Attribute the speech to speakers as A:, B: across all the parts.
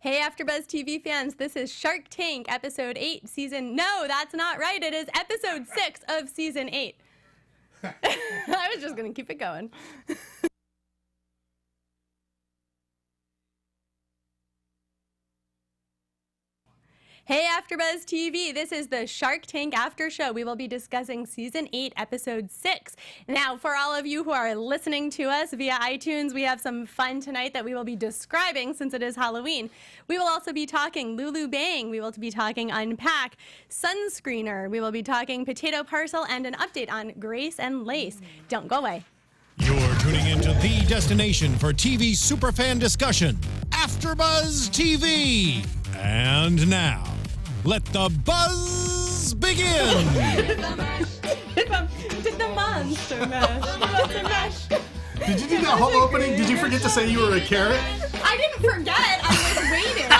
A: Hey, AFTERBUZZ TV fans, this is Shark Tank, Episode 8, Season... No, that's not right. It is Episode 6 of Season 8. I was just going to keep it going. Hey, AFTERBUZZ TV, this is the Shark Tank After Show. We will be discussing Season 8, Episode 6. Now, for all of you who are listening to us via iTunes, we have some fun tonight that we will be describing since it is Halloween. We will also be talking Lulu Bang. We will be talking Unpack, Sunscreener. We will be talking Potato Parcel and an update on Grace and Lace. Don't go away.
B: You're tuning into the destination for TV superfan discussion, AFTERBUZZ TV. And now, let the buzz begin.
A: Did the monster mash?
C: Did you do that whole opening? Did you forget to say you were a carrot?
A: I didn't forget. I was waiting.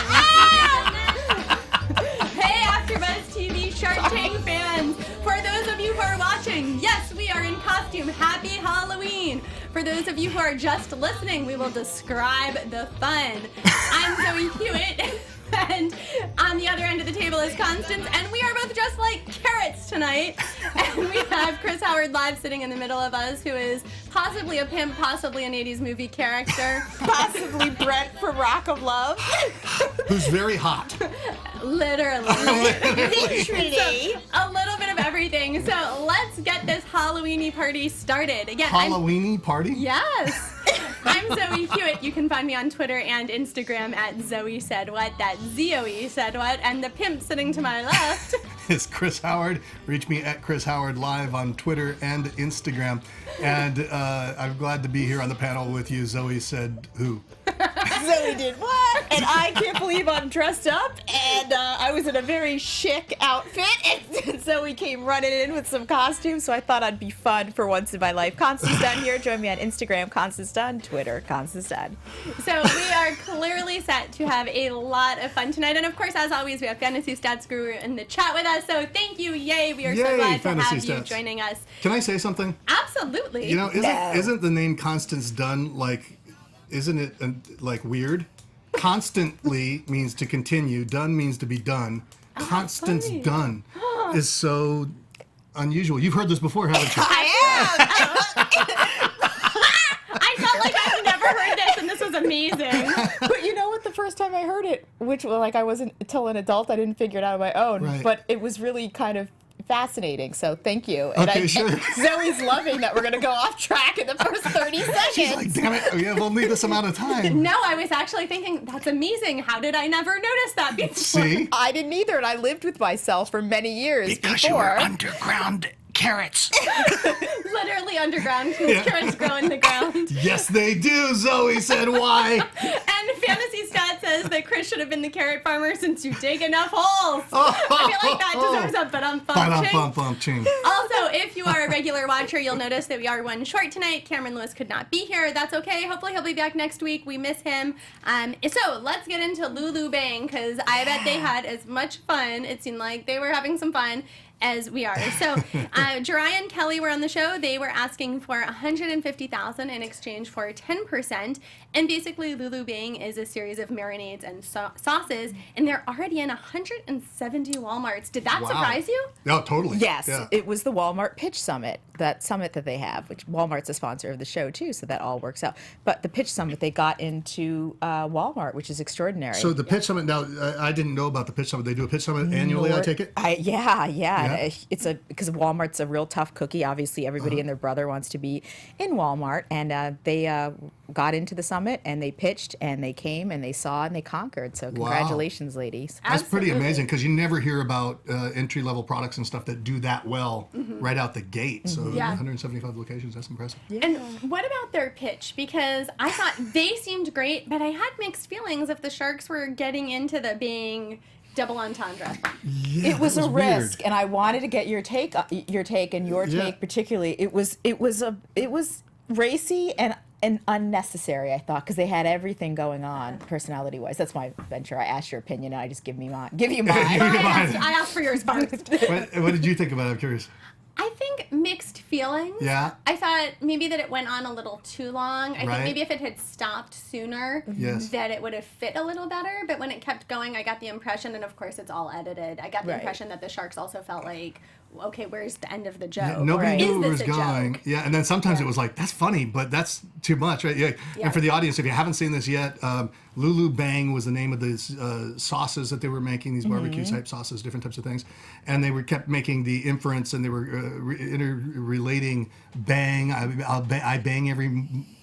A: Hey, AFTERBUZZ TV Shark Tank fans. For those of you who are watching, yes, we are in costume. Happy Halloween. For those of you who are just listening, we will describe the fun. I'm Zoe Hewitt. And on the other end of the table is Constance, and we are both dressed like carrots tonight. And we have Chris Howard live sitting in the middle of us, who is possibly a pimp, possibly an 80s movie character.
D: Possibly Brett from Rock of Love.
C: Who's very hot.
A: Literally.
D: Literally.
A: A little bit of everything. So let's get this Halloween-y party started. Again,
C: Halloween-y party?
A: Yes. I'm Zoe Hewitt. You can find me on Twitter and Instagram at Zoe Said What. That's Zoe Said What. And the pimp sitting to my left
C: It's Chris Howard. Reach me at Chris Howard Live on Twitter and Instagram. And I'm glad to be here on the panel with you. Zoe said who?
D: Zoe did what? And I can't believe I'm dressed up. And I was in a very chic outfit. And Zoe came running in with some costumes. So I thought I'd be fun for once in my life. Constance Dunn here. Join me on Instagram, Constance Dunn. Twitter, Constance Dunn.
A: So we are clearly set to have a lot of fun tonight. And of course, as always, we have Fantasy Stats Guru in the chat with us. So thank you. Yay. We are so glad to have you joining us.
C: Can I say something?
A: Absolutely.
C: You know, isn't the name Constance Dunn, like, isn't it like weird? Constantly means to continue. Done means to be done. Constance Dunn is so unusual. You've heard this before, haven't you?
D: I
A: I felt like I've never heard this, and this was amazing.
D: am. But you know what? The first time I heard it, which like I wasn't until an adult, I didn't figure it out on my own.
C: Right.
D: But it was really kind of fascinating. So thank you.
C: Okay, sure.
D: And Zoe's loving that we're going to go off track in the first 30 seconds.
C: She's like, damn it, we have only this amount of time.
A: No, I was actually thinking, that's amazing. How did I never notice that before?
C: See?
D: I didn't either, and I lived with myself for many years
B: Because you
D: before.
B: were underground carrots.
A: Literally underground, because carrots grow in the ground.
C: Yes, they do, Zoe said why.
A: And Fantasy Stat says that Chris should have been the carrot farmer since you dig enough holes. I feel like that deserves a
C: Ba-dum-bum-bum ching.
A: Also, if you are a regular watcher, you'll notice that we are one short tonight. Cameron Lewis could not be here. That's okay. Hopefully he'll be back next week. We miss him. So let's get into Lulu Bang, because I bet they had as much fun. It seemed like they were having some fun as we are. So Jariah and Kelly were on the show. They were asking for $150,000 in exchange for 10%. And basically, Lulu Bang is a series of marinades and sauces, and they're already in 170 Walmarts. Did that surprise you?
C: No, totally.
D: Yes,
C: Yeah.
D: it was the Walmart Pitch Summit, that summit that they have, which Walmart's a sponsor of the show too, so that all works out. But the Pitch Summit, they got into Walmart, which is extraordinary.
C: So the Pitch Summit, now, I didn't know about the Pitch Summit. They do a Pitch Summit annually, I take it?
D: Yeah. It's because Walmart's a real tough cookie. Obviously, everybody and their brother wants to be in Walmart, and they got into the summit, and they pitched, and they came, and they saw, and they conquered. So congratulations, ladies.
C: That's pretty amazing, because you never hear about entry-level products and stuff that do that well right out the gate. So 175 locations, that's impressive.
D: Yeah.
A: And what about their pitch? Because I thought they seemed great, but I had mixed feelings if the Sharks were getting into the Bang double entendre.
C: Yeah,
D: It was
C: that
D: a
C: weird.
D: risk, and I wanted to get your take, and your take particularly. It was racy and unnecessary, I thought, because they had everything going on personality-wise. That's my venture. I asked your opinion, and I just give you mine.
A: I asked for yours first.
C: What did you think about it? I'm curious.
A: I think mixed feelings.
C: Yeah.
A: I thought maybe that it went on a little too long. I
C: Right.
A: think maybe if it had stopped sooner,
C: Yes.
A: that it would have fit a little better. But when it kept going, I got the impression, and of course it's all edited, I got the
D: Right.
A: impression that the sharks also felt like, okay, where's the end of the joke?
C: Yeah, nobody
D: Right.
C: knew
A: Is
C: it was
A: this a
C: going.
A: joke?
C: Yeah, and then sometimes
A: Yeah.
C: it was like, that's funny, but that's too much, right? Yeah.
A: Yeah.
C: And for the audience, if you haven't seen this yet, Lulu Bang was the name of the sauces that they were making, these barbecue type sauces, different types of things. And they were kept making the inference, and they were interrelating bang, I bang every...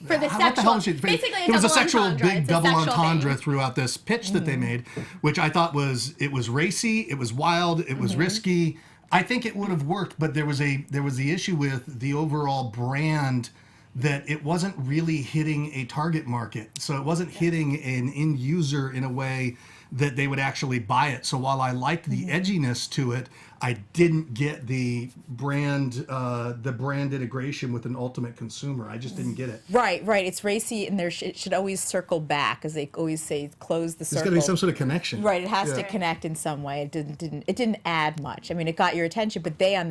A: For the
C: what the hell was
A: sexual-
C: she-
A: basically a
C: it was a
A: double
C: sexual,
A: entendre.
C: big
A: It's a
C: double
A: sexual
C: entendre
A: bang.
C: throughout this pitch that they made, which I thought it was racy, it was wild, it was risky. I think it would have worked, but there was the issue with the overall brand that it wasn't really hitting a target market. So it wasn't hitting an end user in a way that they would actually buy it. So while I liked the edginess to it, I didn't get the brand integration with an ultimate consumer. I just didn't get it.
D: Right. It's racy, and it should always circle back, as they always say, close the
C: There's
D: circle.
C: got to be some sort of connection.
D: Right, it has to
C: Yeah.
D: connect in some way. It didn't add much. I mean, it got your attention, but they on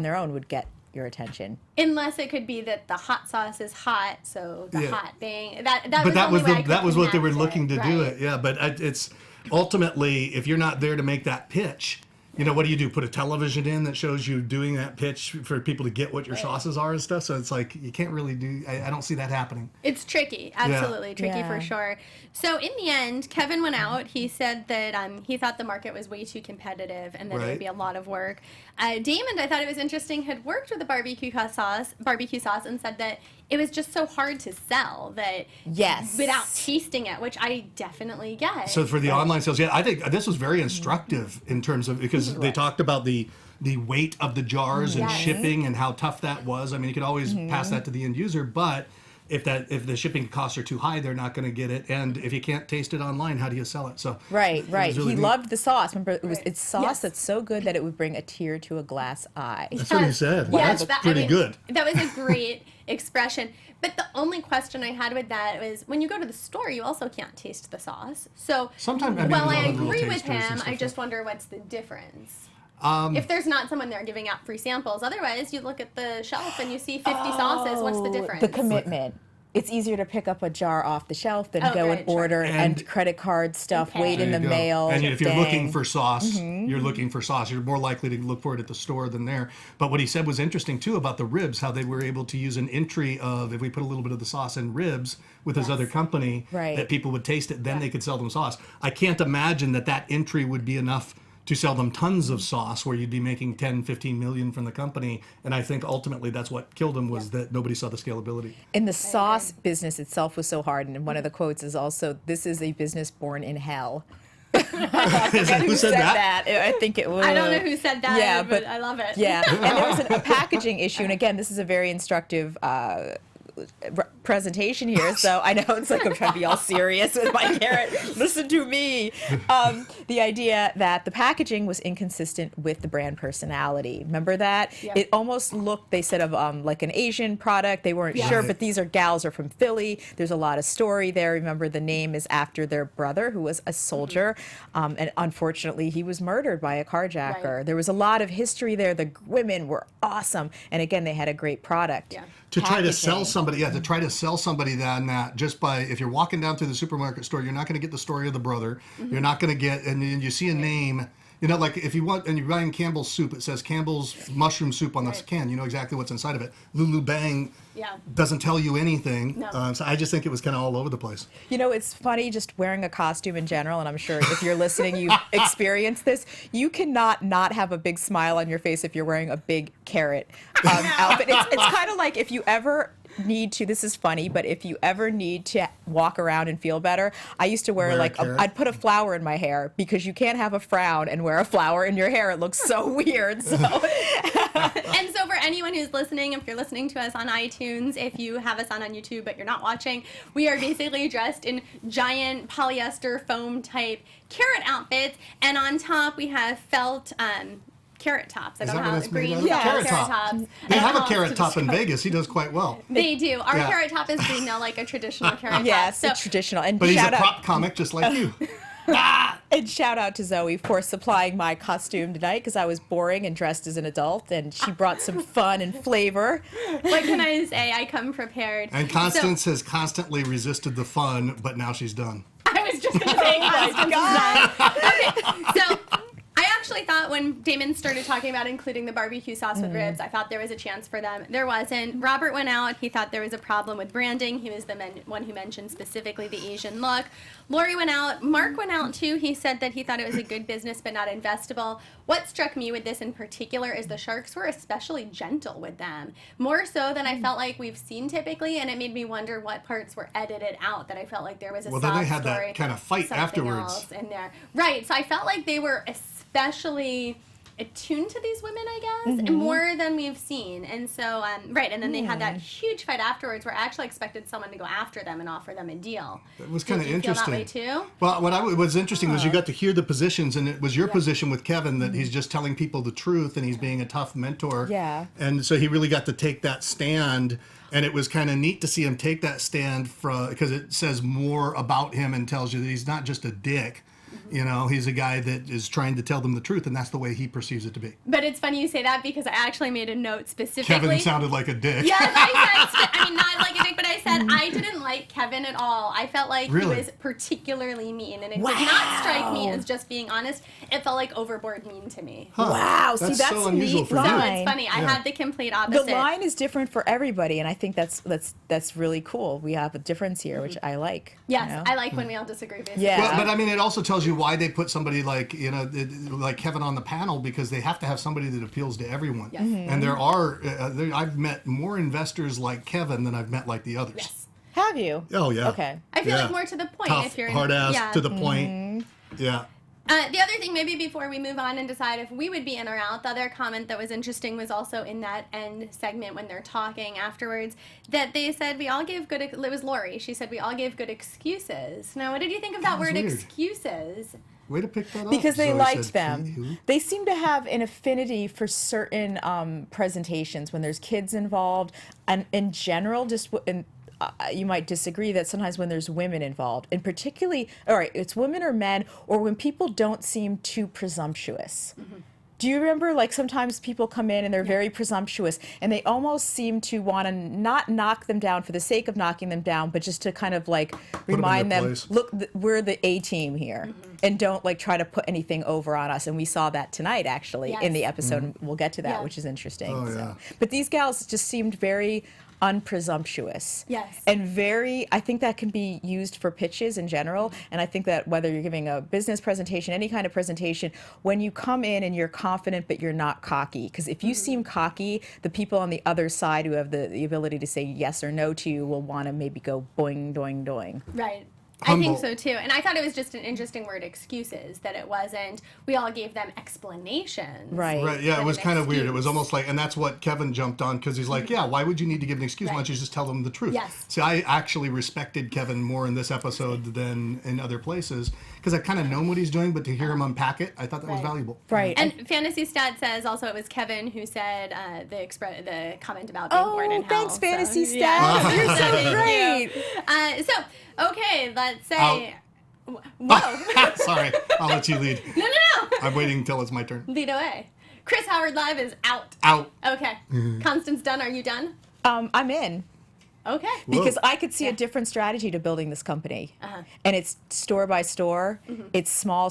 D: their own would get your attention.
A: Unless it could be that the hot sauce is hot, so the
C: Yeah.
A: hot bang. That
C: But
A: was
C: that was
A: the only way I could
C: that was what they were
A: connect
C: looking to do
A: right.
C: it. Yeah, but it's ultimately, if you're not there to make that pitch, what do you do? Put a television in that shows you doing that pitch for people to get what your sauces are and stuff. So it's like you can't really do. I don't see that happening.
A: It's tricky, absolutely tricky
D: Yeah.
A: for sure. So in the end, Kevin went out. He said that he thought the market was way too competitive and that it
C: Right.
A: would be a lot of work. Damon, I thought it was interesting, had worked with the barbecue sauce, and said that it was just so hard to sell that
D: Yes.
A: without tasting it, which I definitely get.
C: So for the online sales, I think this was very instructive in terms of because they talked about the weight of the jars and
A: Yes.
C: shipping and how tough that was. I mean, you could always pass that to the end user, but if the shipping costs are too high, they're not going to get it. And if you can't taste it online, how do you sell it? So
D: Right.
C: it was really
D: He
C: neat.
D: loved the sauce. Remember,
A: Right.
D: it's sauce
A: Yes.
D: that's so good that it would bring a tear to a glass eye.
C: That's what he said.
A: Yes,
C: That's pretty good.
A: That was a great expression. But the only question I had with that was when you go to the store, you also can't taste the sauce. So
C: Sometimes, I mean,
A: while
C: there's
A: I
C: all the little
A: agree with
C: tasters and
A: him,
C: stuff
A: I
C: like
A: just
C: that.
A: wonder what's the difference. If there's not someone there giving out free samples, otherwise you look at the shelf and you see 50 sauces. What's the difference?
D: The commitment. It's easier to pick up a jar off the shelf than
A: Oh,
D: go
A: right,
D: and
A: sure.
D: order and
C: And-
D: credit card stuff,
A: Okay.
D: wait in
C: There
D: the
C: you go.
D: mail.
C: And if you're
D: dang.
C: looking for sauce, you're looking for sauce. You're more likely to look for it at the store than there. But what he said was interesting too about the ribs, how they were able to use an entry of if we put a little bit of the sauce in ribs with his other company,
D: Right.
C: that people would taste it, then they could sell them sauce. I can't imagine that entry would be enough to sell them tons of sauce where you'd be making 10, 15 million from the company. And I think ultimately that's what killed him was that nobody saw the scalability.
D: And the sauce business itself was so hard. And one of the quotes is also, "This is a business born in hell."
C: Who said that?
D: I think it was.
A: I don't know who said that,
D: Yeah,
A: but I love it.
D: Yeah, and there was a packaging issue. And again, this is a very instructive presentation here, so I know it's like I'm trying to be all serious with my carrot. Listen to me. The idea that the packaging was inconsistent with the brand personality. Remember that?
A: Yeah.
D: It almost looked, they said, of like an Asian product. They weren't
A: Yeah.
D: sure,
C: Right.
D: but these gals are from Philly. There's a lot of story there. Remember, the name is after their brother, who was a soldier, and unfortunately, he was murdered by a carjacker.
A: Right.
D: There was a lot of history there. The women were awesome, and again, they had a great product.
A: Yeah.
C: To try to sell
D: Packaging.
C: somebody, to try to sell somebody that just by, if you're walking down through the supermarket store, you're not going to get the story of the brother. You're not going to get, and then you see a name, like if you want, and you're buying Campbell's soup, it says Campbell's mushroom soup on the can. You know exactly what's inside of it. Lulu Bang
A: Yeah.
C: doesn't tell you anything.
A: No.
C: So I just think it was kind of all over the place.
D: You know, it's funny just wearing a costume in general, and I'm sure if you're listening, you've experienced this. You cannot not have a big smile on your face if you're wearing a big carrot outfit. It's kind of like if you ever need to, this is funny, but if you ever need to walk around and feel better, I used to wear
C: Wear a
D: like,
C: carrot?
D: I'd put a flower in my hair because you can't have a frown and wear a flower in your hair. It looks so weird. So
A: And so for anyone who's listening, if you're listening to us on iTunes, if you have us on YouTube but you're not watching, we are basically dressed in giant polyester foam type carrot outfits, and on top we have felt carrot tops. I
C: Is
A: don't
C: that
A: know
C: what
A: how
C: it's made
A: green
C: of?
A: felt
C: Carrot top.
A: tops.
C: They
A: I don't
C: have
A: know
C: a
A: how
C: carrot
A: else to
C: top in
A: describe-
C: Vegas. He does quite well.
A: They do. Our
C: Yeah.
A: carrot top is green now, like a traditional carrot top.
D: yes,
A: So
D: it's traditional. And
C: But he's
D: shout
C: a
D: out.
C: prop comic just like you.
D: And shout out to Zoe for supplying my costume tonight because I was boring and dressed as an adult, and she brought some fun and flavor.
A: What can I say? I come prepared.
C: And Constance has constantly resisted the fun, but now she's done.
A: I was just going to say Constance is done. Okay, so I actually thought when Damon started talking about including the barbecue sauce with ribs, I thought there was a chance for them. There wasn't. Robert went out. He thought there was a problem with branding. He was the one who mentioned specifically the Asian look. Lori went out. Mark went out too. He said that he thought it was a good business but not investable. What struck me with this in particular is the Sharks were especially gentle with them. More so than I felt like we've seen typically, and it made me wonder what parts were edited out that I felt like there was a
C: Well,
A: sob
C: then they had
A: story,
C: that kind of fight
A: something
C: afterwards.
A: else in there. Right. So I felt like they were especially attuned to these women, I guess, and more than we've seen. And so, right, and then they had that huge fight afterwards where I actually expected someone to go after them and offer them a deal.
C: It was kind of
A: Did you
C: interesting.
A: feel that way too?
C: Well, what was interesting was you got to hear the positions, and it was your position with Kevin that he's just telling people the truth and he's being a tough mentor.
D: Yeah.
C: And so he really got to take that stand, and it was kind of neat to see him take that stand because it says more about him and tells you that he's not just a dick. You know, he's a guy that is trying to tell them the truth, and that's the way he perceives it to be.
A: But it's funny you say that because I actually made a note specifically.
C: Kevin sounded like a dick.
A: Yes, I said, I mean, not like a dick, but I said I didn't like Kevin at all. I felt like
C: Really?
A: he was particularly mean, and it did not strike me as just being honest. It felt like overboard mean to me.
C: Huh.
D: Wow, see, that's
C: so
D: a
C: unusual
D: neat
C: for you.
A: So
D: line.
A: it's funny. I
C: Yeah.
A: had the complete
D: The
A: opposite.
D: line is different for everybody, and I think that's really cool. We have a difference here, which I like.
A: Yes,
D: you know?
A: I like when we all disagree. Basically.
D: Yeah.
C: Well, but I mean, it also tells you why they put somebody like, like Kevin on the panel, because they have to have somebody that appeals to everyone.
A: Yes.
C: And there are, I've met more investors like Kevin than I've met like the others.
A: Yes.
D: Have you?
C: Oh, yeah.
D: Okay.
A: I feel
C: Yeah.
A: like more to the point.
C: Tough,
A: if you're
C: hard ass,
A: yeah.
C: to the point. Yeah.
A: The other thing, maybe before we move on and decide if we would be in or out, the other comment that was interesting was also in that end segment when they're talking afterwards, that they said we all gave good, it was Lori, she said we all gave good excuses. Now, what did you think of that
C: was
A: word
C: weird.
A: excuses?
C: Way to pick that up.
D: Because they
C: Zoe
D: liked
C: said,
D: them.
C: who?
D: They seem to have an affinity for certain presentations when there's kids involved, and in general, you might disagree that sometimes when there's women involved, and particularly, all right, it's women or men, or when people don't seem too presumptuous. Do you remember, like, sometimes people come in and they're very presumptuous, and they almost seem to want to not knock them down for the sake of knocking them down, but just to kind of, like, remind
C: their
D: them,
C: place.
D: look, we're the A-team here, and don't, like, try to put anything over on us. And we saw that tonight, actually, in the
A: Yes.
D: episode, and we'll get to that,
A: Yeah.
D: which is interesting.
C: Oh,
D: so.
C: yeah.
D: But these gals just seemed very unpresumptuous.
A: Yes.
D: And very, I think that can be used for pitches in general. And I think that whether you're giving a business presentation, any kind of presentation, when you come in and you're confident but you're not cocky, because if you seem cocky, the people on the other side who have the ability to say yes or no to you will want to maybe go boing, doing, doing.
A: Right.
C: Humble.
A: I think so too. And I thought it was just an interesting word, excuses, that it wasn't, we all gave them explanations.
D: Right.
C: Right, yeah, it
A: Than
C: was
A: an
C: kind of weird. It
A: excuse.
C: was almost like, and that's what Kevin jumped on, because he's like, yeah, why would you need to give an excuse? Why don't you just tell them the truth?
A: Yes.
C: See, I actually respected Kevin more in this episode than in other places, because I've kind of known what he's doing, but to hear him unpack it, I thought that was
A: Right.
C: valuable.
D: Right.
A: And Fantasy Stat says also it was Kevin who said the comment about being born in hell.
D: thanks,
A: So,
D: Fantasy
A: yeah.
D: Stat. You're so
A: Thank you.
D: great.
A: So, okay, let's say.
C: Out.
A: Whoa.
C: Sorry, I'll let you lead.
A: No.
C: I'm waiting until it's my turn.
A: Lead away. Chris Howard Live is out.
C: Out.
A: Okay. Constance Dunn, are you done?
D: I'm in.
A: Okay.
D: Because I could see a different strategy to building this company. And it's store by store, it's small,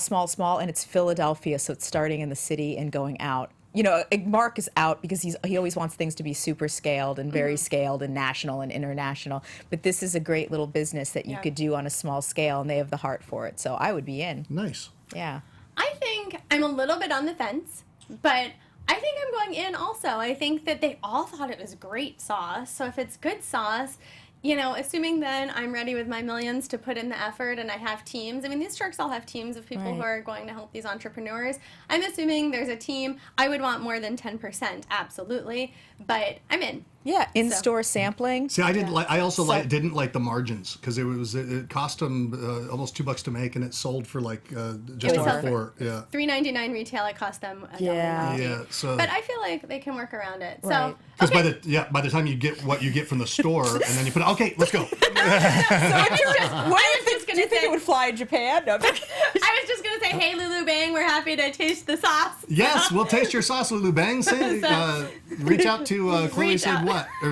D: and it's Philadelphia, so it's starting in the city and going out. You know, Mark is out because he always wants things to be super scaled and very scaled and national and international. But this is a great little business that you could do on a small scale, and they have the heart for it. So I would be in.
C: Nice.
D: Yeah.
A: I think I'm a little bit on the fence, but I think I'm going in also. I think that they all thought it was great sauce. So if it's good sauce, you know, assuming then I'm ready with my millions to put in the effort and I have teams. I mean, these sharks all have teams of people who are going to help these entrepreneurs. I'm assuming there's a team. I would want more than 10%, absolutely. But I'm in.
D: Yeah, in-store sampling.
C: See, I didn't like. I also
D: So-
C: didn't like the margins, because it cost them almost $2 to make, and it sold for like just
A: It was
C: over
A: sold
C: $4. Yeah.
A: $3.99 retail. It cost them
D: Yeah.
A: $1.90.
C: Yeah. So.
A: But I feel like they can work around it.
D: Right.
A: So
C: Because by the time you get what you get from the store, and then you put, okay, let's go.
D: What if
A: just
D: Do you
A: gonna
D: think
A: say
D: it would fly in Japan? No,
A: I was just gonna say, hey Lulu Bang, we're happy to taste the sauce.
C: Yes, we'll taste your sauce, Lulu Bang. Say, reach out to Chloe
A: Reach
C: said
A: out.
C: what? Or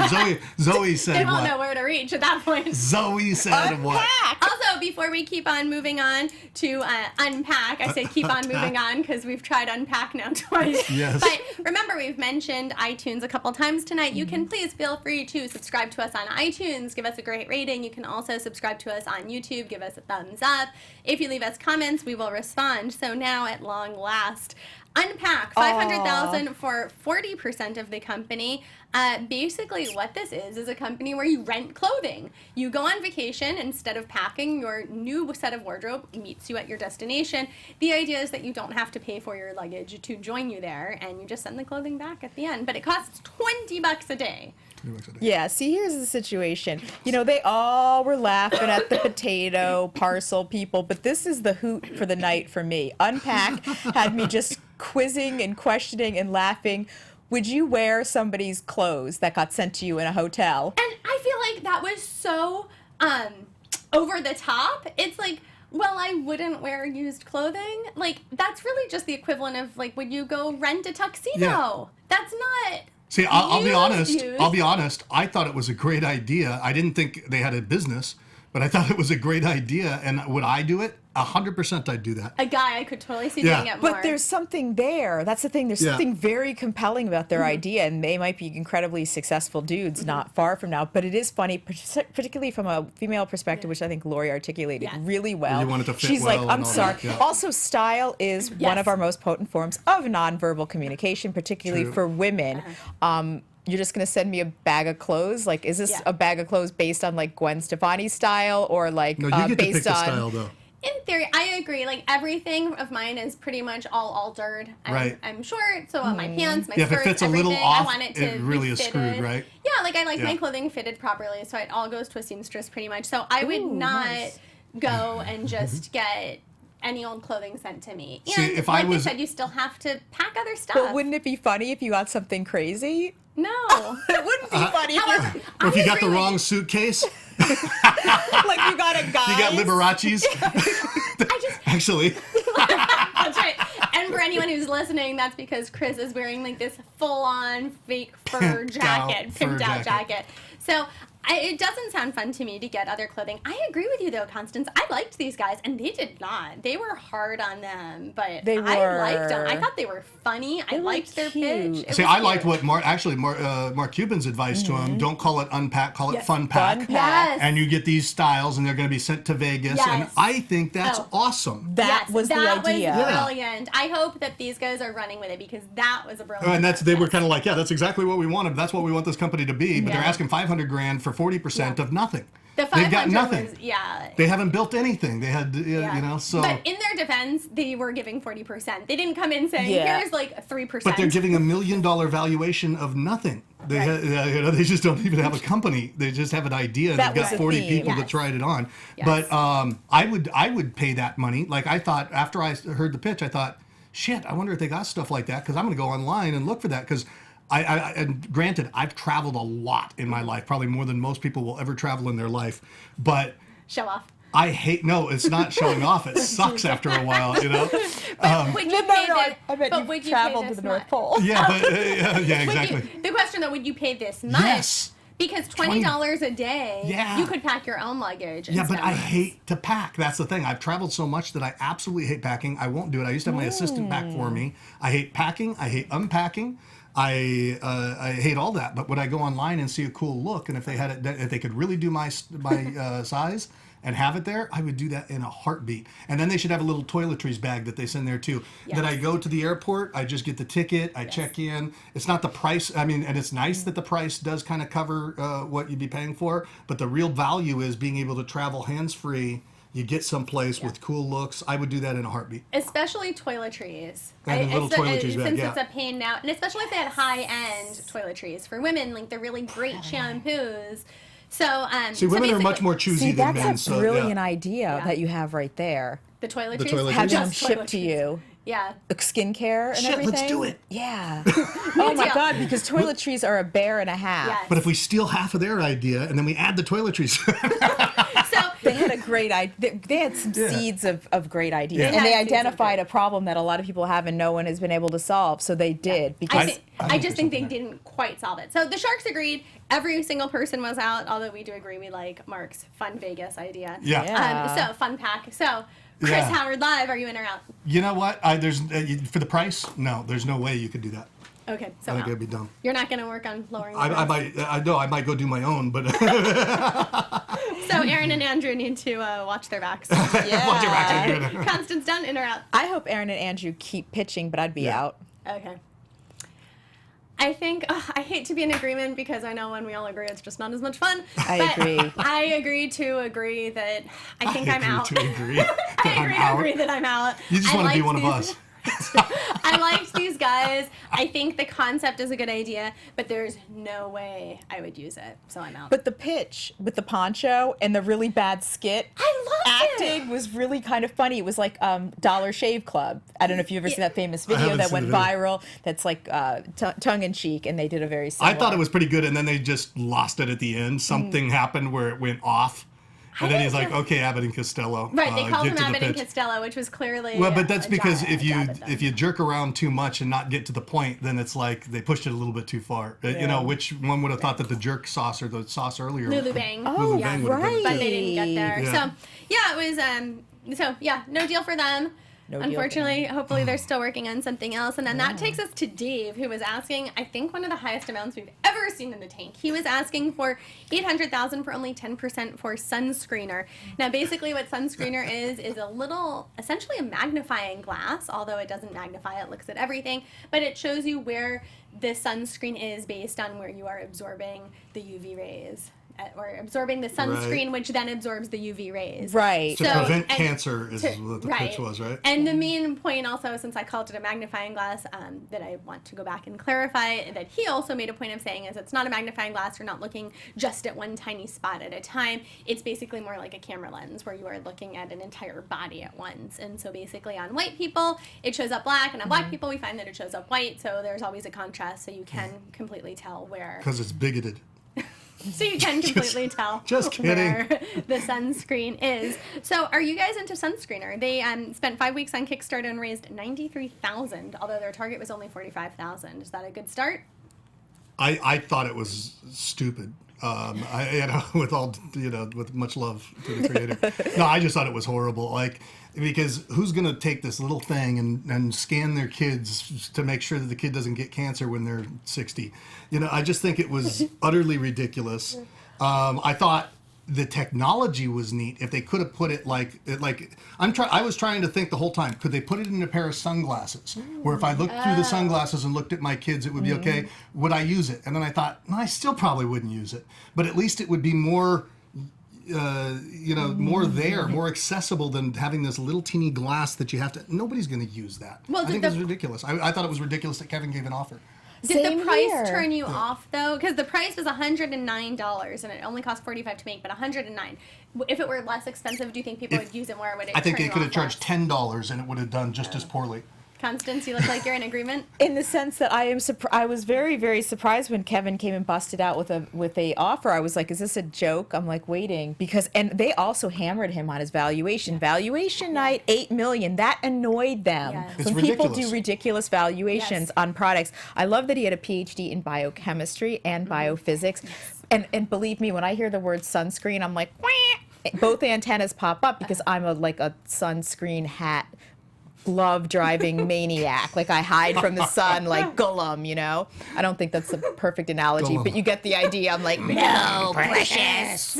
C: Zoe said
A: They won't
C: what?
A: know where to reach at that point.
C: Zoe said what?
D: Unpack.
A: Also, before we keep on moving on to unpack, I say keep on moving on because we've tried unpack now twice.
C: Yes.
A: But remember, we've mentioned iTunes a couple times tonight. You can please feel free to subscribe to us on iTunes, give us a great rating. You can also subscribe to us on YouTube, give us a thumbs up. If you leave us comments, we will respond. So now, at long last, unpack 500,000 for 40% of the company. Basically, what this is a company where you rent clothing. You go on vacation instead of packing. Your new set of wardrobe meets you at your destination. The idea is that you don't have to pay for your luggage to join you there, and you just send the clothing back at the end. But it costs $20 a day.
D: Yeah, see, here's the situation. You know, they all were laughing at the potato parcel people, but this is the hoot for the night for me. Unpack had me just quizzing and questioning and laughing. Would you wear somebody's clothes that got sent to you in a hotel?
A: And I feel like that was so over the top. It's like, well, I wouldn't wear used clothing. Like, that's really just the equivalent of, like, would you go rent a tuxedo?
C: Yeah.
A: That's not...
C: See, I'll be honest.
A: used.
C: I'll be honest. I thought it was a great idea. I didn't think they had a business, but I thought it was a great idea. And would I do it? 100% I'd do that.
A: A guy I could totally see
C: Yeah.
A: doing it more.
D: But there's something there. That's the thing. There's
C: Yeah.
D: something very compelling about their idea, and they might be incredibly successful dudes not far from now. But it is funny, particularly from a female perspective, which I think Lori articulated
A: Yes.
D: really well.
C: You want it to fit
D: She's
C: well
D: like,
C: and
D: I'm
C: all
D: sorry.
C: that, yeah.
D: Also, style is one
A: Yes.
D: of our most potent forms of nonverbal communication, particularly
C: True.
D: for women. You're just going to send me a bag of clothes? Like, is this
A: Yeah.
D: a bag of clothes based on, like, Gwen Stefani style or, like,
C: No, you get to pick
D: based
C: the
D: on...
C: style, though.
A: In theory, I agree. Like, everything of mine is pretty much all altered.
C: Right.
A: I'm short, so my pants, my
C: Yeah, if it
A: skirts,
C: fits a
A: everything,
C: little
A: I
C: off,
A: want it to
C: it really
A: be
C: is
A: fitted.
C: screwed, right?
A: Yeah, like, I like
C: Yeah.
A: my clothing fitted properly, so it all goes to a seamstress pretty much. So I would
D: Ooh,
A: not
D: nice.
A: go and just get any old clothing sent to me. And
C: See, if
A: like
C: I was-
A: you said, you still have to pack other stuff.
D: But wouldn't it be funny if you got something crazy?
A: No.
D: It wouldn't be funny if
A: However,
C: Or if
A: I
C: you got the
A: agree with
C: wrong
A: you.
C: suitcase,
D: like you got a guy.
C: you got Liberace's.
A: I just
C: Actually,
A: That's right. And for anyone who's listening, that's because Chris is wearing like this full-on fake fur
C: Pimped out
A: jacket,
C: fur
A: pimped out
C: jacket.
A: jacket. So it doesn't sound fun to me to get other clothing. I agree with you though, Constance. I liked these guys, and they did not. They were hard on them, but
D: They
A: I liked them. I
D: were.
A: thought they were funny. I
D: were
A: liked their
D: cute.
A: pitch. It
C: see,
A: was
C: I liked
A: cute.
C: what Mark Cuban's advice to him. Don't call it unpack, call it
A: Yes.
C: fun pack.
D: Fun pack.
A: Yes.
C: And you get these styles, and they're going to be sent to Vegas. And
A: Yes.
C: I think that's
A: Oh.
C: awesome.
D: That
A: Yes,
D: was the
A: that
D: idea.
A: was
C: Yeah.
A: brilliant. I hope that these guys are running with it because that was a brilliant.
C: And they were
A: concept.
C: kind of like, yeah, that's exactly what we wanted. That's what we want this company to be. But they're
A: Yeah.
C: asking $500,000 for 40% of nothing.
A: The
C: They've got
A: 500
C: nothing.
A: was, yeah.
C: They haven't built anything. They had,
A: Yeah.
C: you know, so.
A: But in their defense, they were giving 40%. They didn't come in saying,
D: Yeah.
A: here's like 3%.
C: But they're giving $1 million valuation of nothing. They,
A: Right.
C: they just don't even have a company. They just have an idea. And
D: That
C: they've
D: was
C: got
D: the
C: 40
D: theme.
C: people that
A: Yes.
C: tried it on.
A: Yes.
C: But I would pay that money. Like I thought after I heard the pitch, I thought, shit, I wonder if they got stuff like that because I'm going to go online and look for that because. And granted, I've traveled a lot in my life, probably more than most people will ever travel in their life. But
A: Show off.
C: I hate, no, it's not showing off. It sucks after a while, you know?
A: Would you pay this?
D: I bet
A: but
D: you
A: would
D: traveled
A: pay
D: to
A: this
D: the North
A: much?
D: Pole.
C: Yeah, but yeah,
A: Would
C: exactly.
A: you, the question though, would you pay this much?
C: Yes.
A: Because $20 a day,
C: Yeah.
A: you could pack your own luggage. and
C: Yeah, but I
A: stuff.
C: hate to pack. That's the thing. I've traveled so much that I absolutely hate packing. I won't do it. I used to have my assistant pack for me. I hate packing. I hate unpacking. I hate all that. But when I go online and see a cool look, and if they had it, if they could really do my size and have it there, I would do that in a heartbeat. And then they should have a little toiletries bag that they send there too.
A: Yes.
C: That I go to the airport, I just get the ticket, I check in. It's not the price. I mean, and it's nice that the price does kind of cover what you'd be paying for. But the real value is being able to travel hands-free. You get someplace with cool looks. I would do that in a heartbeat.
A: Especially toiletries.
C: And the little toiletries bag,
A: since
C: yeah.
A: it's a pain now, and especially if they had high-end toiletries for women, like they're really great shampoos. So,
C: See, women are much
A: basically,
C: more choosy
D: See,
C: than
D: that's
C: men.
D: a
C: so,
D: brilliant
C: yeah.
D: idea
A: Yeah.
D: that you have right there.
A: the toiletries.
C: The toiletries?
D: Having them
A: Just
D: shipped to
A: toiletries.
D: you.
A: Yeah.
D: Skincare and
C: Shit,
D: everything.
C: let's do it.
D: Yeah. Oh my
A: deal.
D: God, because toiletries are a bear and a half.
A: Yes.
C: But if we steal half of their idea and then we add the toiletries.
A: So
D: They had a great idea. They had some seeds of great ideas.
C: Yeah.
D: And they identified a problem that a lot of people have and no one has been able to solve. So they did. Because
A: I just think they didn't quite solve it. So the Sharks agreed. Every single person was out, although we do agree we like Mark's Fun Vegas idea.
C: Yeah.
A: So, Fun Pack. So, Chris Howard Live, are you in or out?
C: You know what? There's for the price. No, there's no way you could do that.
A: Okay, so
C: I think
A: out.
C: it'd be dumb.
A: You're not going to work on lowering the
C: I
A: price?
C: might. I know. I might go do my own, but
A: So Aaron and Andrew need to watch their backs.
C: watch your back.
A: Constance Dunn, in or out?
D: I hope Aaron and Andrew keep pitching, but I'd be out.
A: Okay. I think, I hate to be in agreement because I know when we all agree it's just not as much fun.
D: I
A: but
D: agree.
A: I agree to agree that I think I'm out.
C: To agree.
A: I agree that I'm out.
C: You just
A: I
C: want to be
A: liked
C: one of
A: these-
C: us.
A: I liked these guys. I think the concept is a good idea, but there's no way I would use it, so I'm out.
D: But the pitch with the poncho and the really bad skit
A: I loved
D: acting was really kind of funny. It was like Dollar Shave Club. I don't know if you've ever seen that famous video
C: haven't
D: that
C: seen
D: went
C: the video.
D: viral. That's like tongue in cheek, and they did a very similar.
C: I thought it was pretty good, and then they just lost it at the end. Something happened where it went off. And then he's like, "Okay, Abbott and Costello."
A: Right, they called
C: get
A: him
C: to the
A: Abbott and
C: pitch.
A: Costello, which was clearly
C: Well, but that's
A: a
C: because
A: jab at them.
C: if you jerk around too much and not get to the point, then it's like they pushed it a little bit too far. You know, which one would have thought that the jerk sauce or the sauce earlier?
A: Lulu Bang.
D: Oh,
C: Bang would have been
D: right.
A: But they didn't get there.
C: Yeah.
A: So, yeah, it was, no deal for them.
D: No deal for
A: Unfortunately, hopefully they're still working on something else. And then that takes us to Dave, who was asking, I think one of the highest amounts we've ever seen in the tank. He was asking for $800,000 for only 10% for sunscreener. Now, basically what sunscreener is essentially a magnifying glass, although it doesn't magnify, it looks at everything, but it shows you where the sunscreen is based on where you are absorbing the UV rays. Or absorbing the sunscreen, which then absorbs the UV rays.
D: Right.
C: To prevent cancer is what the pitch was, right?
A: And the main point also, since I called it a magnifying glass, that I want to go back and clarify that he also made a point of saying is it's not a magnifying glass. You're not looking just at one tiny spot at a time. It's basically more like a camera lens where you are looking at an entire body at once. And so basically on white people, it shows up black, and on black people, we find that it shows up white. So there's always a contrast, so you can completely tell where.
C: Because it's bigoted.
A: So you can completely tell
C: just kidding.
A: where the sunscreen is. So are you guys into sunscreener? They spent 5 weeks on Kickstarter and raised $93,000, although their target was only $45,000. Is that a good start?
C: I thought it was stupid. With much love to the creator. No, I just thought it was horrible. Because who's going to take this little thing and scan their kids to make sure that the kid doesn't get cancer when they're 60? I just think it was utterly ridiculous. I thought the technology was neat. If they could have put it I was trying to think the whole time, could they put it in a pair of sunglasses? Where if I looked through the sunglasses and looked at my kids, it would be okay. Would I use it? And then I thought, no, I still probably wouldn't use it. But at least it would be more more accessible than having this little teeny glass that you have to. Nobody's going to use that.
A: Well,
C: I think it was ridiculous. I thought it was ridiculous that Kevin gave an offer.
A: Did
D: Same
A: the price
D: here.
A: turn you off though? Because the price was $109 and it only cost $45 to make, but $109. If it were less expensive, do you think people would use it more? Or would it
C: I think
A: turn
C: they
A: you
C: could
A: off
C: have charged
A: less?
C: $10 and it would have done just as poorly.
A: Constance, you look like you're in agreement.
D: In the sense that I was very, very surprised when Kevin came and busted out with a offer. I was like, is this a joke? I'm like waiting and they also hammered him on his valuation. Valuation night, $8 million. That annoyed them.
A: Yes.
C: It's
D: When people
C: ridiculous.
D: do ridiculous valuations
A: Yes.
D: on products. I love that he had a PhD in biochemistry and biophysics. And believe me, when I hear the word sunscreen, I'm like, wah! Both antennas pop up because I'm a sunscreen hat glove driving maniac. Like I hide from the sun like Gollum, I don't think that's the perfect analogy, but you get the idea. I'm like, no, precious.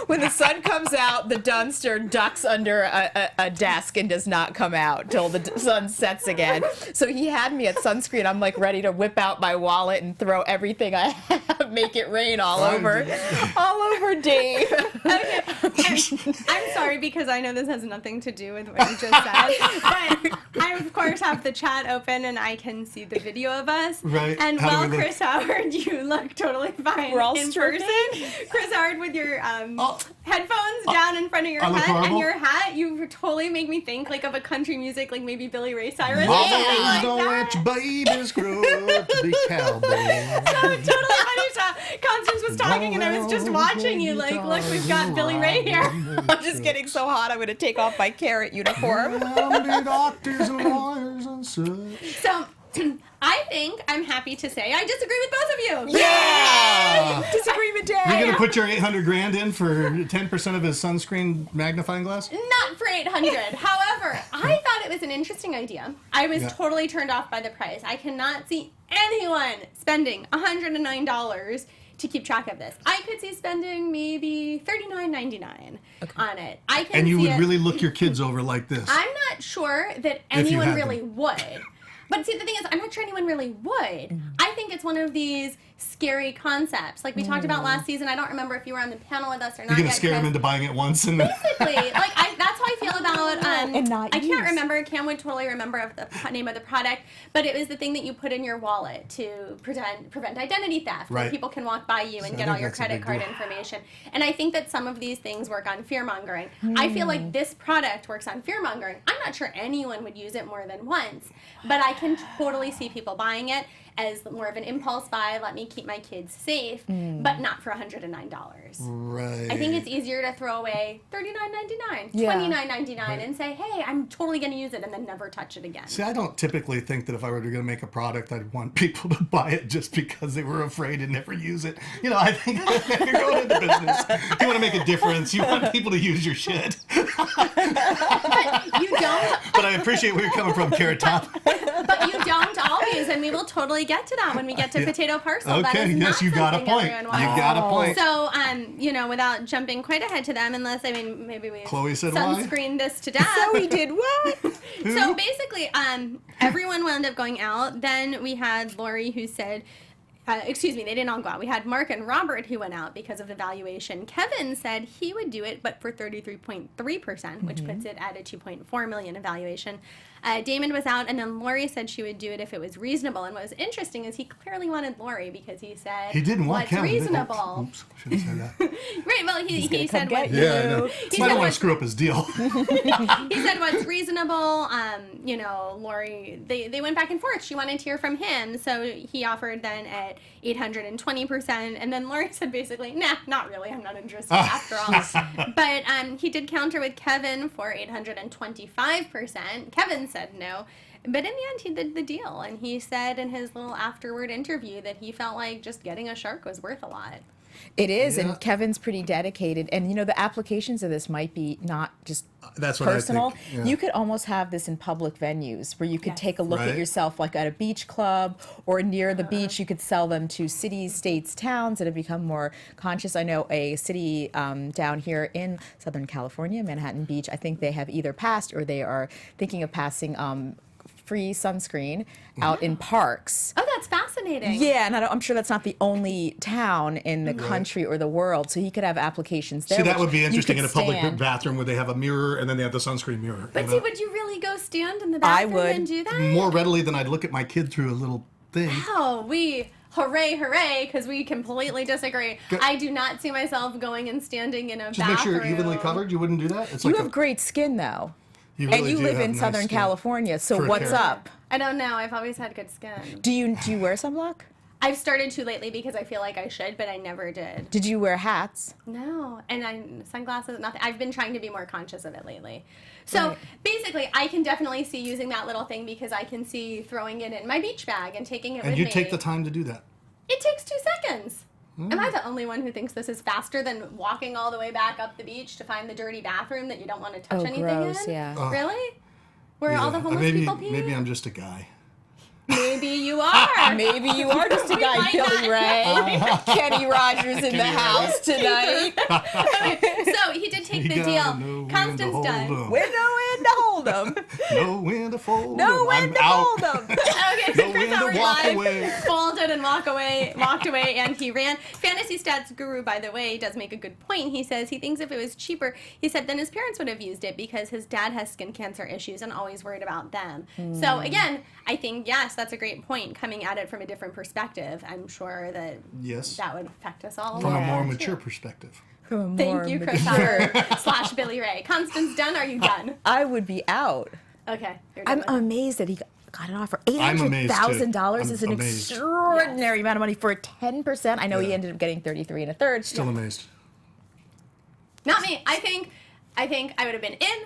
D: When the sun comes out, the Dunster ducks under a desk and does not come out till the sun sets again. So he had me at sunscreen. I'm like ready to whip out my wallet and throw everything I have, make it rain all over Dave.
A: Okay. I'm sorry because I know this has nothing to do with what you just said, but I of course have the chat open and I can see the video of us.
C: Right.
A: And
C: How do
A: while
C: we look?
A: Chris Howard, you look totally fine
D: We're all
A: in
D: stripping?
A: person. Chris Howard with your headphones down in front of your
C: I look
A: head and
C: horrible?
A: your hat, you totally make me think like of a country music, like maybe Billy Ray Cyrus or
C: Mama,
A: something like
C: don't
A: that.
C: let your babies grow up to be cowboys.
A: Totally funny stuff. Constance, Constance was talking, and I was just watching you. Like, look, we've got Billy Ray here.
D: I'm just getting so hot. I'm gonna take off my carrot uniform.
C: Doctors and lawyers and such.
A: So, I think I'm happy to say I disagree with both of you.
C: Yeah!
D: Disagreement day.
C: You're gonna put your 800 grand in for 10% of his sunscreen magnifying glass?
A: Not for 800. However, I thought it was an interesting idea. I was
C: Yeah.
A: totally turned off by the price. I cannot see anyone spending $109 to keep track of this. I could see spending maybe $39.99 on it. I can
C: And you
A: see
C: would
A: it.
C: really look your kids over like this.
A: I'm not sure that
C: If you
A: anyone
C: had
A: really
C: them.
A: would. But see, the thing is, I'm not sure anyone really would. I think it's one of these scary concepts. Like we talked about last season. I don't remember if you were on the panel with us or not.
C: You're gonna
A: yet,
C: scare them
A: Chris.
C: into buying it once and then...
A: Basically, like that's how I feel about.
D: And not
A: I can't
D: use.
A: remember. Cam would totally remember of the name of the product, but it was the thing that you put in your wallet to prevent identity theft. Where
C: Right.
A: people can walk by you and
C: So I
A: get
C: think
A: all your
C: that's a
A: credit
C: big
A: card
C: deal.
A: information. And I think that some of these things work on fear mongering. I feel like this product works on fear mongering. I'm not sure anyone would use it more than once, but I can totally see people buying it as more of an impulse buy. Let me keep my kids safe, but not for $109.
C: Right.
A: I think it's easier to throw away $39.99,
D: Yeah.
A: $29.99, and say, "Hey, I'm totally going to use it," and then never touch it again.
C: See, I don't typically think that if I were going to make a product, I'd want people to buy it just because they were afraid to never use it. You know, I think if you're going into business, you want to make a difference. You want people to use your shit.
A: But you don't.
C: But I appreciate where you're coming from, Carrot Top.
A: But you don't always, and we will totally get to that when we get to potato parcel. That
C: Okay,
A: is
C: yes,
A: not
C: you got a
A: something
C: point. You
A: everyone wants.
C: got a point.
A: So, without jumping quite ahead to them, unless maybe we
C: Chloe said why?
A: sunscreened this to death.
D: So we did what?
A: So basically, everyone wound up going out. Then we had Lori who said, they didn't all go out. We had Mark and Robert who went out because of the valuation. Kevin said he would do it, but for 33.3%, which puts it at a $2.4 million evaluation. Damon was out, and then Lori said she would do it if it was reasonable. And what was interesting is he clearly wanted Lori because he said,
C: He didn't want
A: what's
C: Kevin.
A: reasonable?
C: Oops, shouldn't say that.
A: Right, well, he
D: gonna
A: said
D: come
A: what...
D: get you.
C: Yeah, I know.
A: He
C: I
A: said
C: don't want
A: what-
C: to screw up his deal.
A: He said what's reasonable. Lori, they went back and forth. She wanted to hear from him, so he offered then at 820%, and then Lori said basically, nah, not really. I'm not interested after all. But he did counter with Kevin for 825%. Kevin said no. But in the end, he did the deal, and he said in his little afterward interview that he felt like just getting a shark was worth a lot.
D: It is,
C: Yeah.
D: and Kevin's pretty dedicated. And the applications of this might be not just
C: That's what I
D: personal.
C: think, yeah.
D: You could almost have this in public venues where you could
A: Yes.
D: take a look
C: Right.
D: at yourself, like at a beach club or near the beach. You could sell them to cities, states, towns that have become more conscious. I know a city down here in Southern California, Manhattan Beach. I think they have either passed or they are thinking of passing free sunscreen out in parks.
A: Oh, that's fascinating.
D: Yeah, and I'm sure that's not the only town in the country or the world, so he could have applications there.
C: See, that
D: which
C: would be
D: you
C: interesting in
D: could
C: a public
D: stand.
C: bathroom where they have a mirror and then they have the sunscreen mirror.
A: But
C: you
A: see,
C: know?
A: would you really go stand in the
D: I
A: bathroom
D: would.
A: and do that?
C: More readily than I'd look at my kid through a little thing.
A: Oh, hooray, because we completely disagree.
C: Go-
A: I do not see myself going and standing in a
C: Just
A: bathroom.
C: make sure you're evenly covered. You wouldn't do that? It's
D: You
C: like
D: have great skin, though.
C: you
D: And
C: really
D: you
C: do
D: live
C: have
D: in
C: nice
D: Southern
C: skin.
D: California, so
C: For a
D: what's
C: carrot.
D: up?
A: I don't know. I've always had good skin.
D: Do you wear sunblock?
A: I've started to lately because I feel like I should, but I never did.
D: Did you wear hats?
A: No, and sunglasses, nothing. I've been trying to be more conscious of it lately. So
D: Right.
A: basically, I can definitely see using that little thing because I can see throwing it in my beach bag and taking it
C: And
A: with
C: you
A: me.
C: take the time to do that.
A: It takes 2 seconds. Am I the only one who thinks this is faster than walking all the way back up the beach to find the dirty bathroom that you don't want to touch
D: Oh,
A: anything
D: gross,
A: in?
D: yeah.
A: Really? Where all the
C: Yeah.
A: homeless
C: maybe,
A: people pee?
C: Maybe I'm just a guy.
A: Maybe you are.
D: Maybe you are just a
A: We
D: guy,
A: might
D: Billy
A: not-
D: Ray. Kenny Rogers in the house tonight.
A: So he did take
C: You
A: the
C: gotta
A: deal.
C: know when to
A: Constance
C: hold
A: Dunn.
C: 'em.
D: We're nowhere to hold them.
C: Know when to fold
D: No
C: 'em.
D: when
C: I'm
D: to
C: out.
D: hold them.
A: Okay, so
C: Know
A: Chris
C: when to
A: Howard
C: walk
A: live
C: away.
A: folded and walked away, and he ran. Fantasy Stats Guru, by the way, does make a good point. He says he thinks if it was cheaper, he said then his parents would have used it because his dad has skin cancer issues and always worried about them. So again, I think yes, that's a great point. Coming at it from a different perspective, I'm sure that
C: Yes.
A: that would affect us all.
C: From a
A: Yeah.
C: more mature perspective.
D: From a more
A: Thank you, Chris
D: mature-
A: Howard / Billy Ray. Constance Dunn, are you done?
D: I would be out.
A: Okay, you're
D: I'm
A: done with it.
D: amazed that he got got it off for
C: I'm amazed, too.
D: $800,000 is an
C: I'm amazed.
D: extraordinary amount of money for a 10%. I know he ended up getting 33 1/3.
C: Still amazed.
A: Not me. I think I would have been in.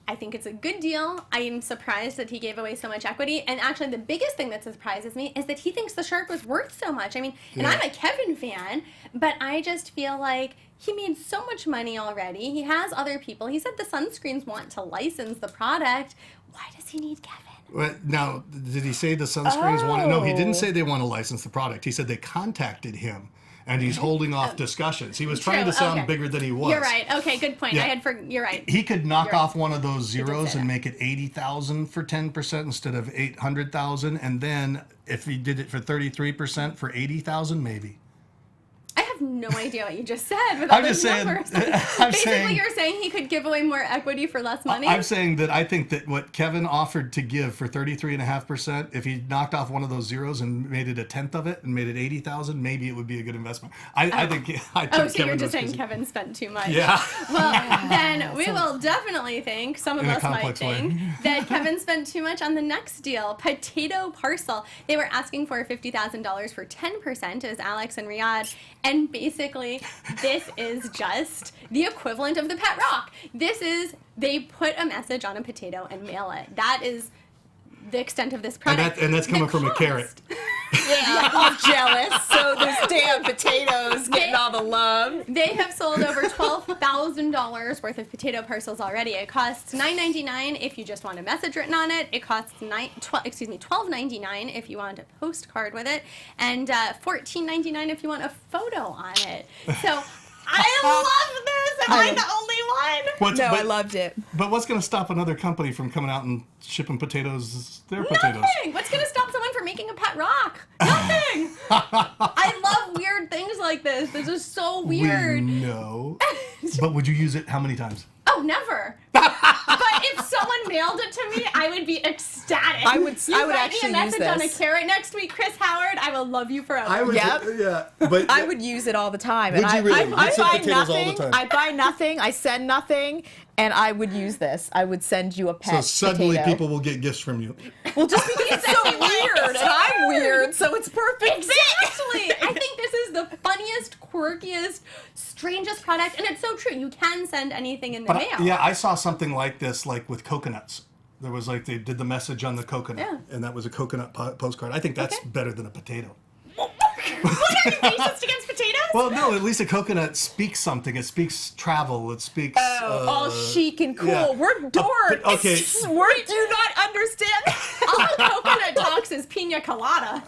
A: I think it's a good deal. I am surprised that he gave away so much equity. And actually, the biggest thing that surprises me is that he thinks the shark was worth so much. I mean, and I'm a Kevin fan, but I just feel like he made so much money already. He has other people. He said the sunscreens want to license the product. Why does he need Kevin?
C: Well, now, did he say the sunscreens want to? No, he didn't say they want to license the product. He said they contacted him, and he's holding off discussions. He was trying to sound bigger than he was.
A: You're right. Okay, good point.
C: Yeah.
A: You're right.
C: He could knock
A: You're
C: off one of those
A: did
C: zeros
A: say
C: and
A: that.
C: make it 80,000 for 10% instead of 800,000, and then if he did it for 33% for 80,000, maybe.
A: I have no idea what you just said with all
C: I'm
A: those
C: just saying.
A: numbers.
C: I'm
A: Basically,
C: saying.
A: you're saying he could give away more equity for less money?
C: I'm saying that I think that what Kevin offered to give for 33.5%, if he knocked off one of those zeros and made it a tenth of it and made it 80,000, maybe it would be a good investment. I think.
A: Oh, so
C: Kevin
A: you're just
C: was
A: saying
C: busy.
A: Kevin spent too much.
C: Yeah.
A: Well, then we will definitely think, some of
C: In a
A: us might
C: complex way.
A: think, that Kevin spent too much on the next deal, Potato Parcel. They were asking for $50,000 for 10%, as Alex and Riyadh. And basically, this is just the equivalent of the pet rock. They put a message on a potato and mail it. That is the extent of this product.
C: And that's coming from a carrot.
D: Yeah, I'm jealous. So those damn potatoes getting all the love.
A: They have sold over $12,000 worth of potato parcels already. It costs $9.99 if you just want a message written on it. It costs $12.99 if you want a postcard with it, and $14.99 if you want a photo on it. So I love this. Am I the only one?
D: I loved it.
C: But what's going to stop another company from coming out and shipping potatoes, their potatoes?
A: Nothing. What's going to stop someone from making a pet rock? Nothing. I love weird things like this. This is so weird.
C: We know. But would you use it how many times?
A: Oh, never. But if someone mailed it to me, I would be ecstatic.
D: I would
A: write
D: actually
A: me a
D: use
A: message on a
D: this.
A: carrot next week, Chris Howard. I will love you forever.
C: I would.
D: Yep.
C: Yeah. But
D: I would use it all the time.
C: Would
D: And
C: you really?
D: I
C: You'd send
D: buy
C: potatoes all the
D: nothing.
C: time.
D: I buy nothing. I send nothing. And I would use this. I would send you a
C: So
D: pet
C: suddenly
D: potato.
C: people will get gifts from you.
D: Well, just because it's so weird, and I'm weird, so it's perfect.
A: Exactly. I think this is the funniest, quirkiest, strangest product, and it's so true. You can send anything in the mail.
C: Yeah, I saw something like this, like with coconuts. There was like they did the message on the coconut,
A: Yeah.
C: and that was a coconut postcard. I think that's
A: Okay.
C: better than a potato.
A: What are you racist against potatoes?
C: Well, no, at least a coconut speaks something. It speaks travel. It speaks.
D: All chic and cool.
C: yeah.
D: We're dorks.
C: okay.
D: We do not understand.
A: All the coconut talks is pina colada.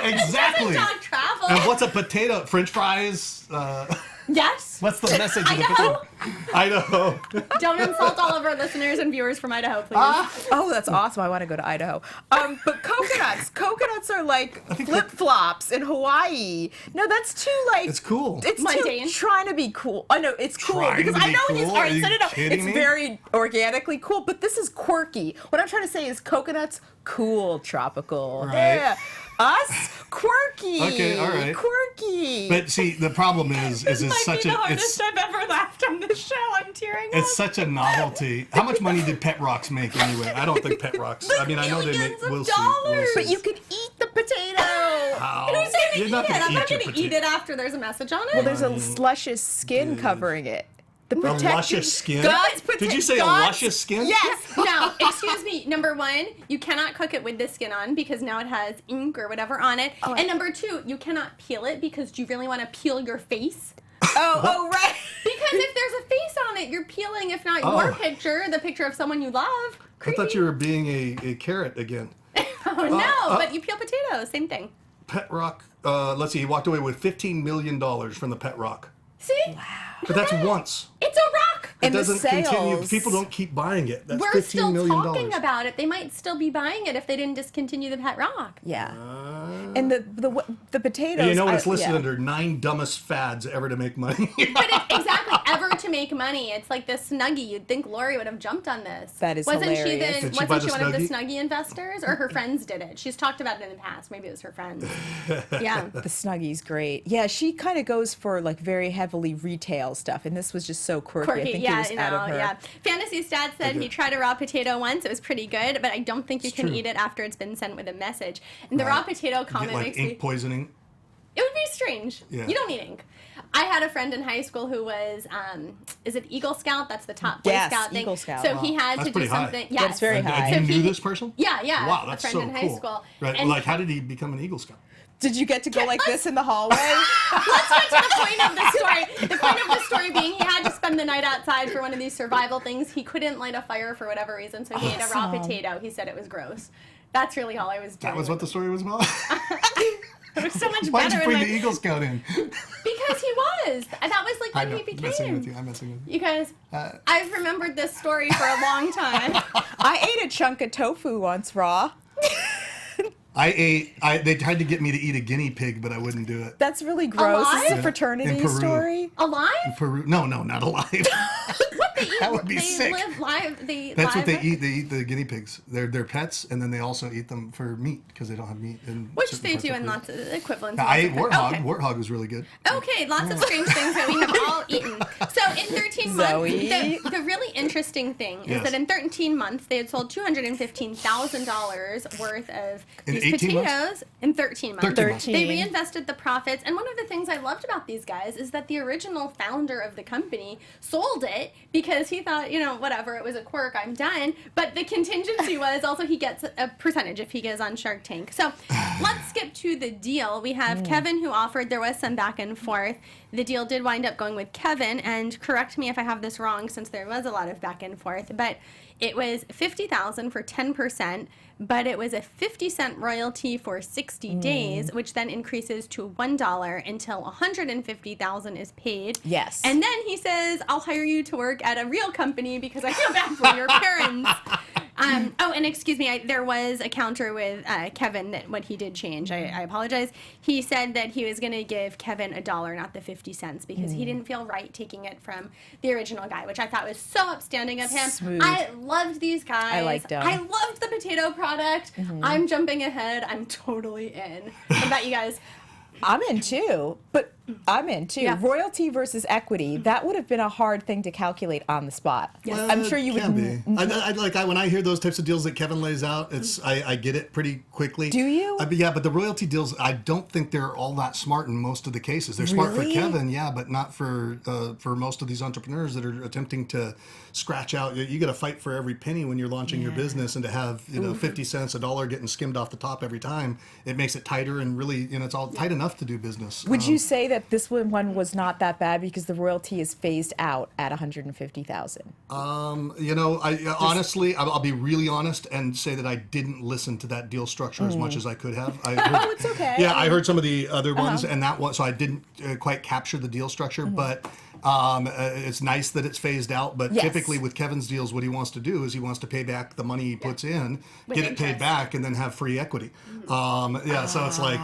C: Exactly.
A: Talk travel.
C: And what's a potato? French fries?
A: Yes.
C: What's the message of the
A: Idaho?
C: potato? Idaho.
A: Don't insult all of our listeners and viewers from Idaho, please.
D: Oh, that's awesome. I want to go to Idaho. But coconuts are like flip-flops in Hawaii. No, that's too like...
C: It's cool.
D: It's
A: Mundane.
D: too trying to be cool. I know, it's cool.
C: Trying
D: Because
C: to
D: I
C: be
D: know when you...
C: cool?
D: All right,
C: Are you
D: no.
C: kidding
D: It's
C: me?
D: very organically cool, but this is quirky. What I'm trying to say is coconuts, cool, tropical.
C: Right.
D: Yeah. Us, quirky.
C: Okay, all right.
D: Quirky.
C: But see, the problem is
A: This
C: it's
A: might
C: such
A: be the
C: a
A: hardest I've ever laughed on this show. I'm tearing up.
C: it's such a novelty. How much money did Pet Rocks make anyway? I don't think Pet Rocks. I mean, I know they make.
A: Millions of
C: We'll see.
A: dollars.
D: But you could eat the potato.
C: How?
A: Who's gonna
C: You're
A: eat
C: not
A: it?
C: gonna
A: I'm not
C: eat your
A: gonna
C: potato.
A: eat it after there's a message on it.
D: Well, there's a luscious skin covering it. The
C: A
D: protective.
C: luscious skin?
D: God's
C: Did you say a
D: God's-
C: luscious skin?
D: Yes.
A: No, excuse me. Number one, you cannot cook it with the skin on because now it has ink or whatever on it.
D: Oh,
A: and number two, you cannot peel it because do you really want to peel your face?
D: Oh, right.
A: Because if there's a face on it, you're peeling, if not your picture, the picture of someone you love.
C: I
A: Creepy.
C: thought you were being a carrot again.
A: Oh, no, but you peel potatoes. Same thing.
C: Pet Rock. Let's see. He walked away with $15 million from the Pet Rock.
A: See? Wow.
C: But that's once.
A: It's a rock.
C: It
D: And the
C: doesn't continue.
D: sales.
C: People don't keep buying it. That's
A: We're
C: $15
A: still
C: million.
A: talking about it. They might still be buying it if they didn't discontinue the pet rock.
D: Yeah. And the potatoes.
C: You know, it's listed
D: yeah.
C: under 9 dumbest fads ever to make money.
A: But it's exactly ever to make money. It's like the Snuggie. You'd think Lori would have jumped on this.
D: That is
A: wasn't
D: hilarious.
A: She
C: Did she
A: wasn't
C: buy
A: she
C: the
A: one of the
C: Snuggie?
A: Snuggie investors, or her friends did it? She's talked about it in the past. Maybe it was her friends. Yeah.
D: The Snuggie's great. Yeah, she kind of goes for like very heavily retail stuff, and this was just so quirky. I think
A: yeah,
D: it was out of her.
A: yeah. Fantasy Stats said he tried a raw potato once. It was pretty good, but I don't think you can
C: true.
A: eat it after it's been sent with a message. And the raw potato
C: Get
A: comment
C: like
A: makes
C: ink
A: me.
C: poisoning.
A: It would be strange.
C: Yeah.
A: You don't need ink. I had a friend in high school who was, is it Eagle Scout? That's the top Boy
D: Yes,
A: Scout thing.
D: Eagle Scout.
A: So he had
C: That's
A: to do
C: pretty high.
A: something.
D: Yeah, it's very
C: And
D: high.
C: you
A: So
C: knew
A: he-
C: this person?
A: Yeah, yeah.
C: Wow,
A: a
C: that's
A: friend
C: so
A: in high
C: cool.
A: school.
C: Right,
A: And
C: like, how did he become an Eagle Scout?
D: Did you get to go like this in the hallway?
A: Let's get to the point of the story. The point of the story being he had to spend the night outside for one of these survival things. He couldn't light a fire for whatever reason, so he ate a raw
D: Awesome.
A: potato. He said it was gross. That's really all I was doing.
C: That was what the story was about?
A: It was so much
C: Why did
A: better
C: you
A: in
C: bring
A: my...
C: the Eagle Scout in?
A: Because he was. And that was like
C: I
A: when
C: know,
A: he became.
C: messing with you. I'm messing with you.
A: You guys, I've remembered this story for a long time.
D: I ate a chunk of tofu once raw.
C: They tried to get me to eat a guinea pig, but I wouldn't do it.
D: That's really gross. This is
A: Alive?
D: a fraternity
C: In Peru.
D: story.
A: Alive?
C: Peru? No, not alive.
A: What they eat?
C: That would be
A: they
C: sick.
A: live live. They
C: That's what
A: live
C: they eat. They eat the guinea pigs. They're pets, and then they also eat them for meat because they don't have meat. In
A: Which
C: certain
A: they
C: parts
A: do
C: of
A: in
C: Peru.
A: lots of equivalents.
C: I ate warthog.
A: Okay.
C: Warthog was really good.
A: Okay, lots of strange things that we have all eaten. So in 13 months,
D: Zoe.
A: the really interesting thing is
C: Yes.
A: that in 13 months they had sold $215,000 worth of
C: In
A: these
C: 18 months?
A: potatoes in 13 months.
C: 13 months.
A: They reinvested the profits, and one of the things I loved about these guys is that the original founder of the company sold it because he thought, whatever, it was a quirk, I'm done. But the contingency was also he gets a percentage if he goes on Shark Tank. So let's skip to the deal. We have Kevin who offered, there was some back and forth. The deal did wind up going with Kevin, and correct me if I have this wrong since there was a lot of back and forth, but it was $50,000 for 10%, but it was a 50-cent royalty for 60 days, which then increases to $1 until $150,000 is paid.
D: Yes.
A: And then he says, I'll hire you to work at a real company because I feel bad for your parents. And excuse me, there was a counter with Kevin that what he did change. I apologize. He said that he was going to give Kevin $1, not the 50 cents, because he didn't feel right taking it from the original guy, which I thought was so upstanding of him.
D: Smooth.
A: I loved these guys.
D: I liked them.
A: I loved the potato product. I'm jumping ahead. I'm totally in. What about you guys?
D: I'm in too, but I'm in too.
A: Yeah.
D: Royalty versus equity, that would have been a hard thing to calculate on the spot.
A: Yes.
D: I'm sure you would.
C: Can be. When I hear those types of deals that Kevin lays out, I get it pretty quickly.
D: Do you?
C: Yeah, but the royalty deals, I don't think they're all that smart in most of the cases. They're smart for
D: Really?
C: Kevin, yeah, but not for most of these entrepreneurs that are attempting to scratch out. You got to fight for every penny when you're launching your business, and to have 50 cents, $1 getting skimmed off the top every time, it makes it tighter and really it's all tight enough to do business.
D: Would you say that this one was not that bad because the royalty is phased out at $150,000?
C: Honestly, I'll be really honest and say that I didn't listen to that deal structure as much as I could have.
D: Oh, it's okay.
C: Yeah, I heard some of the other ones, and that one, so I didn't quite capture the deal structure, but it's nice that it's phased out. But
D: Yes.
C: typically with Kevin's deals, what he wants to do is he wants to pay back the money he puts in,
A: With
C: get it paid
A: interest.
C: back, and then have free equity. So it's like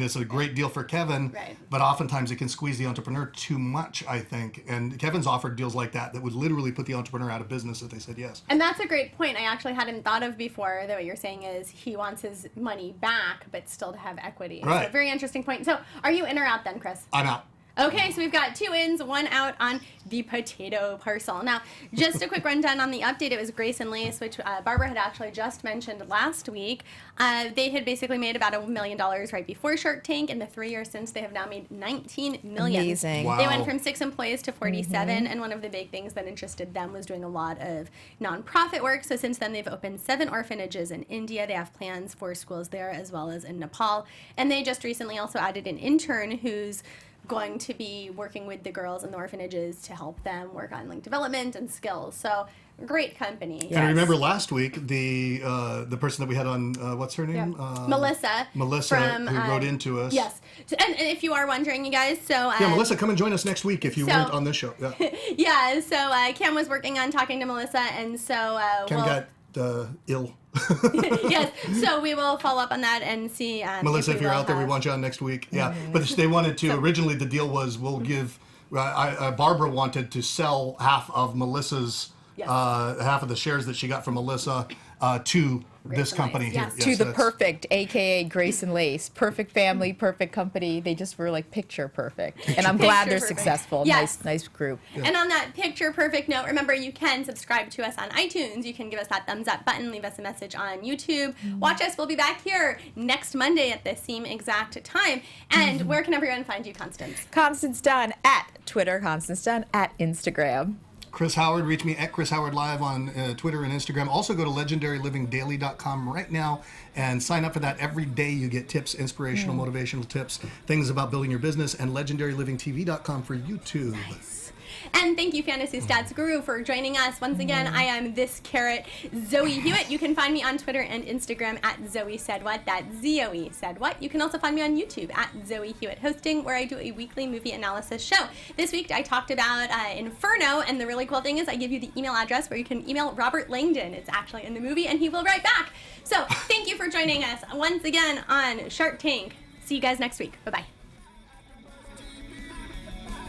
C: it's a great deal for Kevin,
A: Right.
C: but oftentimes it can squeeze the entrepreneur too much, I think. And Kevin's offered deals like that would literally put the entrepreneur out of business if they said yes.
A: And that's a great point I actually hadn't thought of before, that what you're saying is he wants his money back, but still to have equity.
C: Right.
A: So very interesting point. So are you in or out then, Chris?
C: I'm out.
A: Okay, so we've got 2 ins, 1 out on the potato parcel. Now, just a quick rundown on the update. It was Grace and Lace, which Barbara had actually just mentioned last week. They had basically made about $1 million right before Shark Tank. In the 3 years since, they have now made $19 million.
D: Amazing.
C: Wow.
A: They went from 6 employees to 47, and one of the big things that interested them was doing a lot of nonprofit work. So since then, they've opened 7 orphanages in India. They have plans for schools there as well as in Nepal. And they just recently also added an intern who's going to be working with the girls in the orphanages to help them work on development and skills. So great company.
C: And remember last week the person that we had on what's her name?
A: Melissa.
C: Melissa,
A: from,
C: who wrote into us.
A: Yes. So, and if you are wondering, you guys, so
C: Yeah, Melissa, come and join us next week if you
A: so-
C: weren't on this show. Yeah.
A: yeah. So Cam was working on talking to Melissa, and so
C: Cam got ill.
A: Yes, so we will follow up on that and see.
C: Melissa, if
A: we
C: you're
A: will
C: out there, we
A: have-
C: want you on next week. Yeah, but they wanted to. Originally, the deal was we'll give. Barbara wanted to sell half of Melissa's, half of the shares that she got from Melissa to this
A: and
C: company
A: Lace,
C: here.
A: yes.
C: Yes,
D: To the
C: that's-
D: perfect, aka Grace and Lace. Perfect family, perfect company. They just were like picture perfect. And I'm glad they're
A: perfect.
D: successful.
A: Yes.
D: Nice group.
A: And on that picture perfect note, remember you can subscribe to us on iTunes. You can give us that thumbs up button, leave us a message on YouTube. Watch us. We'll be back here next Monday at the same exact time. And where can everyone find you, Constance?
D: Constance Dunn at Twitter, Constance Dunn at Instagram.
C: Chris Howard, reach me at Chris Howard Live on Twitter and Instagram. Also go to legendarylivingdaily.com right now and sign up for that. Every day you get tips, inspirational, motivational tips, things about building your business, and legendarylivingtv.com for YouTube.
A: And thank you, Fantasy Stats Guru, for joining us. Once again, I am this carrot, Zoe Hewitt. You can find me on Twitter and Instagram at Zoe Said What. That's Zoe Said What. You can also find me on YouTube at Zoe Hewitt Hosting, where I do a weekly movie analysis show. This week, I talked about Inferno, and the really cool thing is I give you the email address where you can email Robert Langdon. It's actually in the movie, and he will write back. So thank you for joining us once again on Shark Tank. See you guys next week. Bye-bye.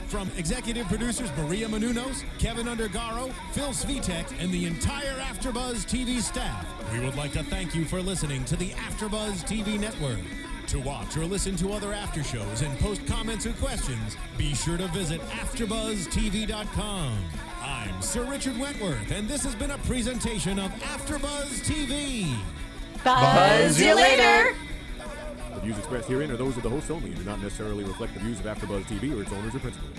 B: From executive producers Maria Menounos, Kevin Undergaro, Phil Svitek, and the entire AfterBuzz TV staff, we would like to thank you for listening to the AfterBuzz TV network. To watch or listen to other after shows and post comments or questions, be sure to visit AfterBuzzTV.com. I'm Sir Richard Wentworth, and this has been a presentation of AfterBuzz TV.
A: Buzz you later.
E: The views expressed herein are those of the hosts only and do not necessarily reflect the views of AfterBuzz TV or its owners or principals.